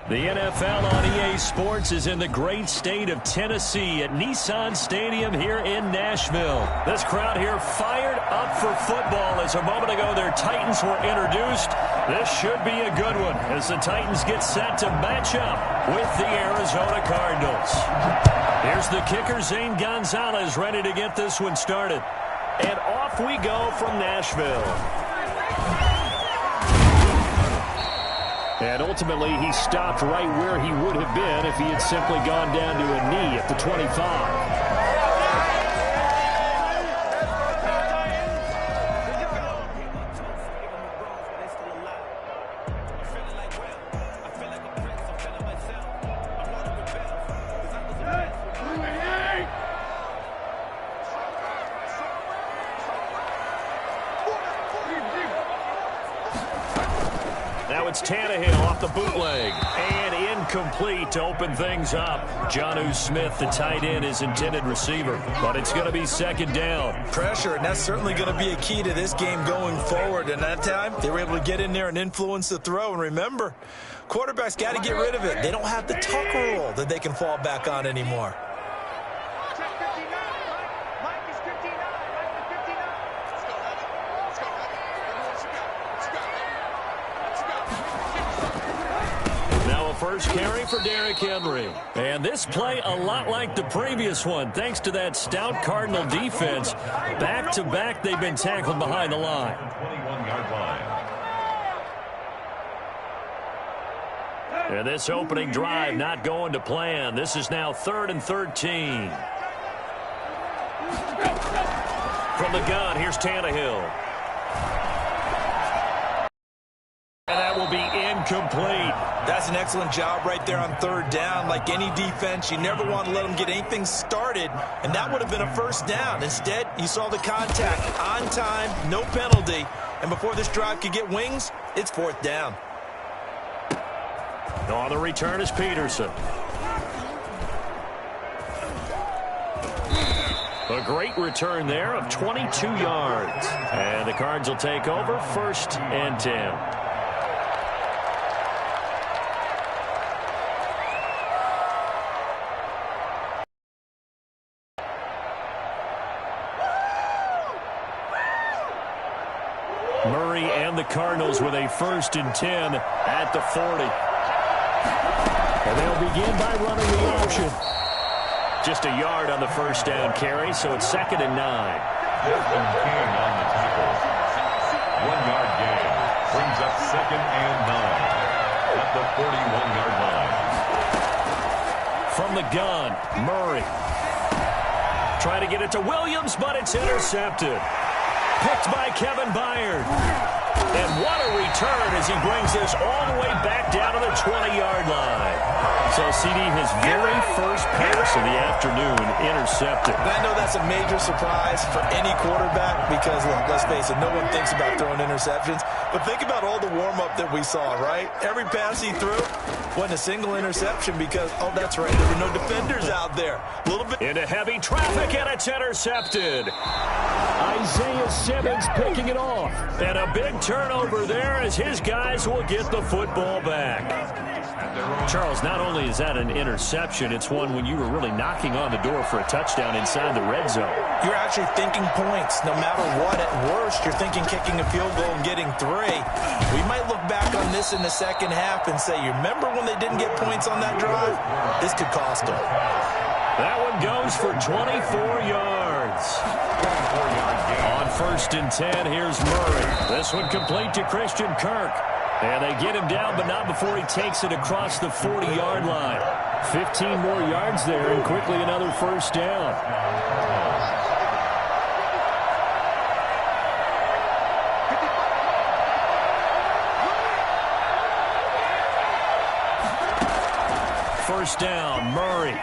The NFL on EA Sports is in the great state of Tennessee at Nissan Stadium here in Nashville. This crowd here fired up for football as a moment ago their Titans were introduced. This should be a good one as the Titans get set to match up with the Arizona Cardinals. Here's the kicker, Zane Gonzalez, ready to get this one started. And off we go from Nashville. And ultimately, he stopped right where he would have been if he had simply gone down to a knee at the 25. Now it's Tannehill off the bootleg. And incomplete to open things up. Jonnu Smith, the tight end, is intended receiver. But it's going to be second down. Pressure, and that's certainly going to be a key to this game going forward. And that time, they were able to get in there and influence the throw. And remember, quarterbacks got to get rid of it. They don't have the tuck rule that they can fall back on anymore. First carry for Derrick Henry. And this play a lot like the previous one, thanks to that stout Cardinal defense. Back-to-back, they've been tackled behind the line. 21-yard line. And this opening drive not going to plan. This is now 3rd and 13. From the gun, here's Tannehill. And that will be incomplete. That's an excellent job right there on 3rd down. Like any defense, you never want to let them get anything started, and that would have been a first down. Instead, you saw the contact on time, no penalty, and before this drive could get wings, it's 4th down. On the return is Peterson. A great return there of 22 yards. And the Cards will take over 1st and 10. Murray and the Cardinals with a 1st and 10 at the 40. And they'll begin by running the option. Just a yard on the first down carry, so it's 2nd and 9. Desmond King on the tackle. 1-yard gain. Brings up 2nd and 9 at the 41-yard line. From the gun, Murray. Trying to get it to Williams, but it's intercepted. Picked by Kevin Byard. And what a return as he brings this all the way back down to the 20-yard line. So CD, his very first pass of the afternoon intercepted. And I know that's a major surprise for any quarterback because, look, let's face it, no one thinks about throwing interceptions. But think about all the warm-up that we saw, right? Every pass he threw wasn't a single interception because, oh, that's right, there were no defenders out there. A little bit into heavy traffic, and it's intercepted. Isaiah Simmons picking it off. And a big turnover there as his guys will get the football back. Charles, not only is that an interception, it's one when you were really knocking on the door for a touchdown inside the red zone. You're actually thinking points. No matter what, at worst, you're thinking kicking a field goal and getting 3. We might look back on this in the second half and say, you remember when they didn't get points on that drive? This could cost them. That one goes for 24 yards. On 1st and 10, here's Murray. This one complete to Christian Kirk. And they get him down, but not before he takes it across the 40-yard line. 15 more yards there, and quickly another 1st down. First down, Murray.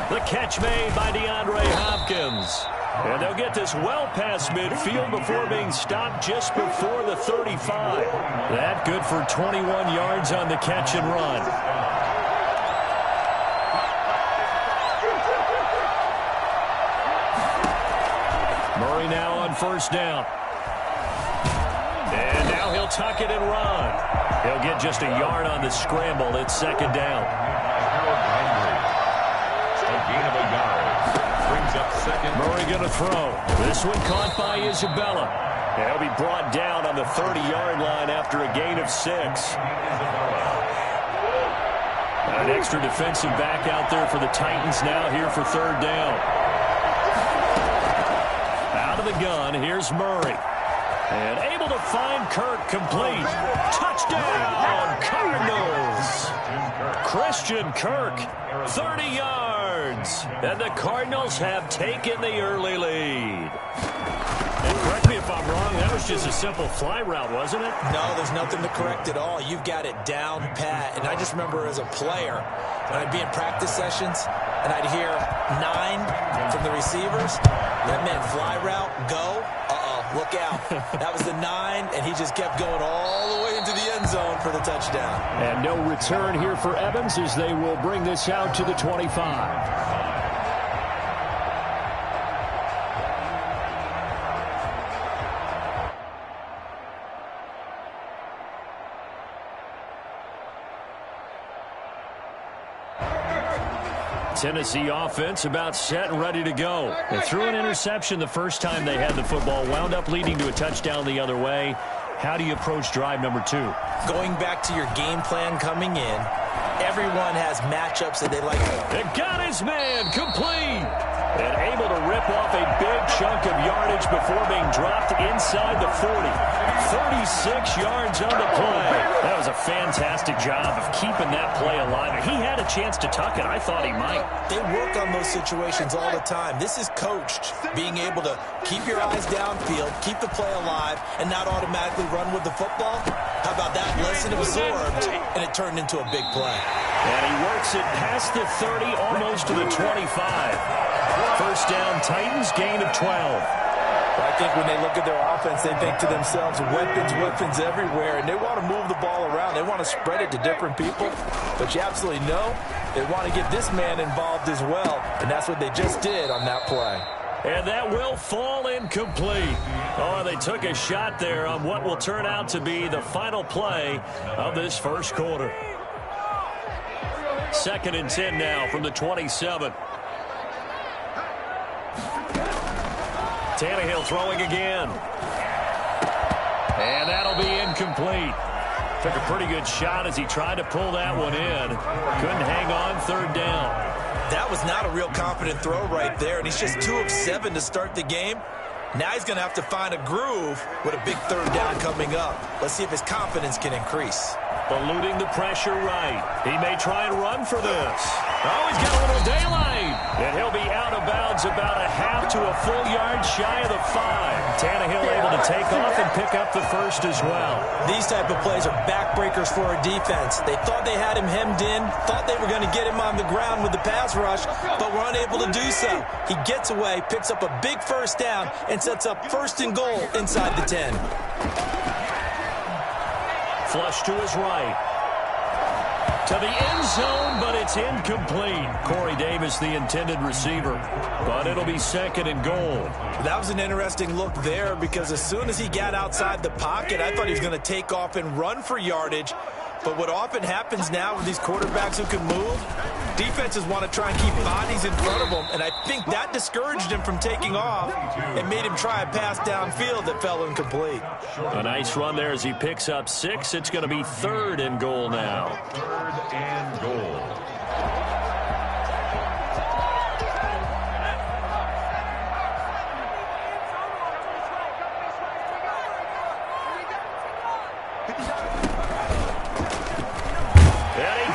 The catch made by DeAndre Hopkins. And they'll get this well past midfield before being stopped just before the 35. That good for 21 yards on the catch and run. Murray now on 1st down. And now he'll tuck it and run. He'll get just a yard on the scramble. It's second down. A gain of a yard. Brings up second. Murray going to throw. This one caught by Isabella. He'll be brought down on the 30-yard line after a gain of 6. An extra defensive back out there for the Titans now here for third down. Out of the gun, here's Murray. And able to find Kirk complete. Touchdown, Cardinals. Christian Kirk, 30 yards. And the Cardinals have taken the early lead. And correct me if I'm wrong, that was just a simple fly route, wasn't it? No, there's nothing to correct at all. You've got it down pat. And I just remember as a player, when I'd be in practice sessions, and I'd hear 9 from the receivers, that meant fly route, go. Look out. That was the 9, and he just kept going all the way into the end zone for the touchdown. And no return here for Evans as they will bring this out to the 25. Tennessee offense about set and ready to go. They threw an interception the first time they had the football, wound up leading to a touchdown the other way. How do you approach drive number 2? Going back to your game plan coming in, everyone has matchups that they like. It got his man complete. And able to rip off a big chunk of yardage before being dropped inside the 40. 36 yards on the play. That was a fantastic job of keeping that play alive. He had a chance to tuck it. I thought he might. They work on those situations all the time. This is coached, being able to keep your eyes downfield, keep the play alive, and not automatically run with the football. How about that? Lesson absorbed, and it turned into a big play. And he works it past the 30, almost to the 25. First down, Titans, gain of 12. I think when they look at their offense, they think to themselves, weapons everywhere, and they want to move the ball around. They want to spread it to different people, but you absolutely know they want to get this man involved as well, and that's what they just did on that play. And that will fall incomplete. Oh, they took a shot there on what will turn out to be the final play of this first quarter. Second and 10 now from the 27. Tannehill throwing again. And that'll be incomplete. Took a pretty good shot as he tried to pull that one in. Couldn't hang on, third down. That was not a real confident throw right there, and he's just 2 of 7 to start the game. Now he's going to have to find a groove with a big third down coming up. Let's see if his confidence can increase. Eluding the pressure right. He may try and run for this. Oh, he's got a little daylight. And he'll be out of bounds about a half to a full yard shy of the 5. Tannehill able to take off and pick up the first as well. These type of plays are backbreakers for a defense. They thought they had him hemmed in, thought they were going to get him on the ground with the pass rush, but were unable to do so. He gets away, picks up a big first down, and sets up first and goal inside the 10. Flush to his right. To the end zone, but it's incomplete. Corey Davis, the intended receiver. But it'll be second and goal. That was an interesting look there because as soon as he got outside the pocket, I thought he was going to take off and run for yardage. But what often happens now with these quarterbacks who can move, defenses want to try and keep bodies in front of them, and I think that discouraged him from taking off and made him try a pass downfield that fell incomplete. A nice run there as he picks up 6. It's going to be third and goal now. Third and goal.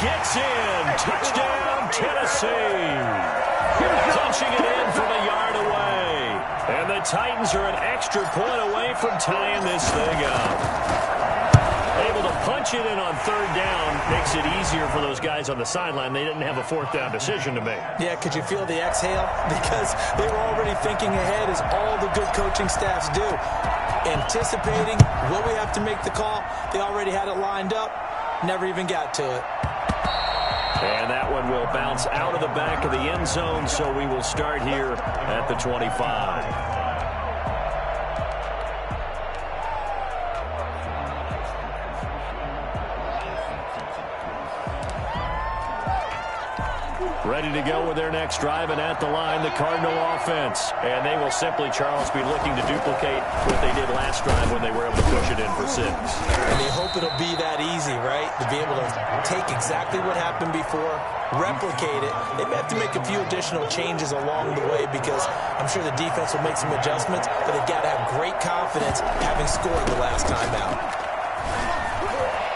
Gets in. Touchdown, Tennessee. Punching it in from a yard away. And the Titans are an extra point away from tying this thing up. Able to punch it in on third down makes it easier for those guys on the sideline. They didn't have a fourth down decision to make. Yeah, could you feel the exhale? Because they were already thinking ahead, as all the good coaching staffs do. Anticipating, will we have to make the call? They already had it lined up. Never even got to it. And that one will bounce out of the back of the end zone, so we will start here at the 25. Ready to go with their next drive, and at the line, the Cardinal offense. And they will simply, Charles, be looking to duplicate what they did last drive when they were able to push it in for 6. And they hope it'll be that easy, right? To be able to take exactly what happened before, replicate it. They may have to make a few additional changes along the way because I'm sure the defense will make some adjustments, but they've got to have great confidence having scored the last time out.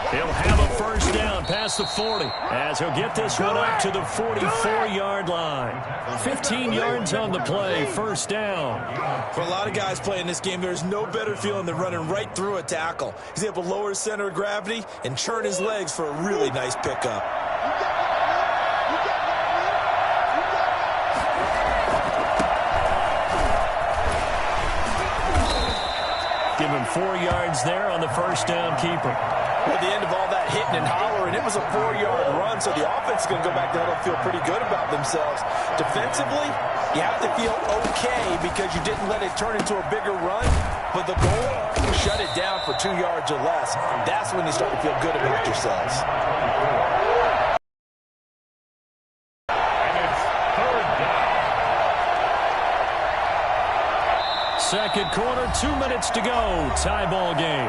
He'll have a first down past the 40 as he'll get this one up to the 44-yard line. 15 yards on the play, first down. For a lot of guys playing this game, there's no better feeling than running right through a tackle. He's able to lower his center of gravity and churn his legs for a really nice pickup. Give him 4 yards there on the first down keeper. At the end of all that hitting and hollering, it was a 4-yard run, so the offense is going to go back to huddle and feel pretty good about themselves. Defensively, you have to feel okay because you didn't let it turn into a bigger run, but the goal, shut it down for 2 yards or less. That's when you start to feel good about yourselves. And it's 3rd down. Second quarter, 2 minutes to go. Tie ball game.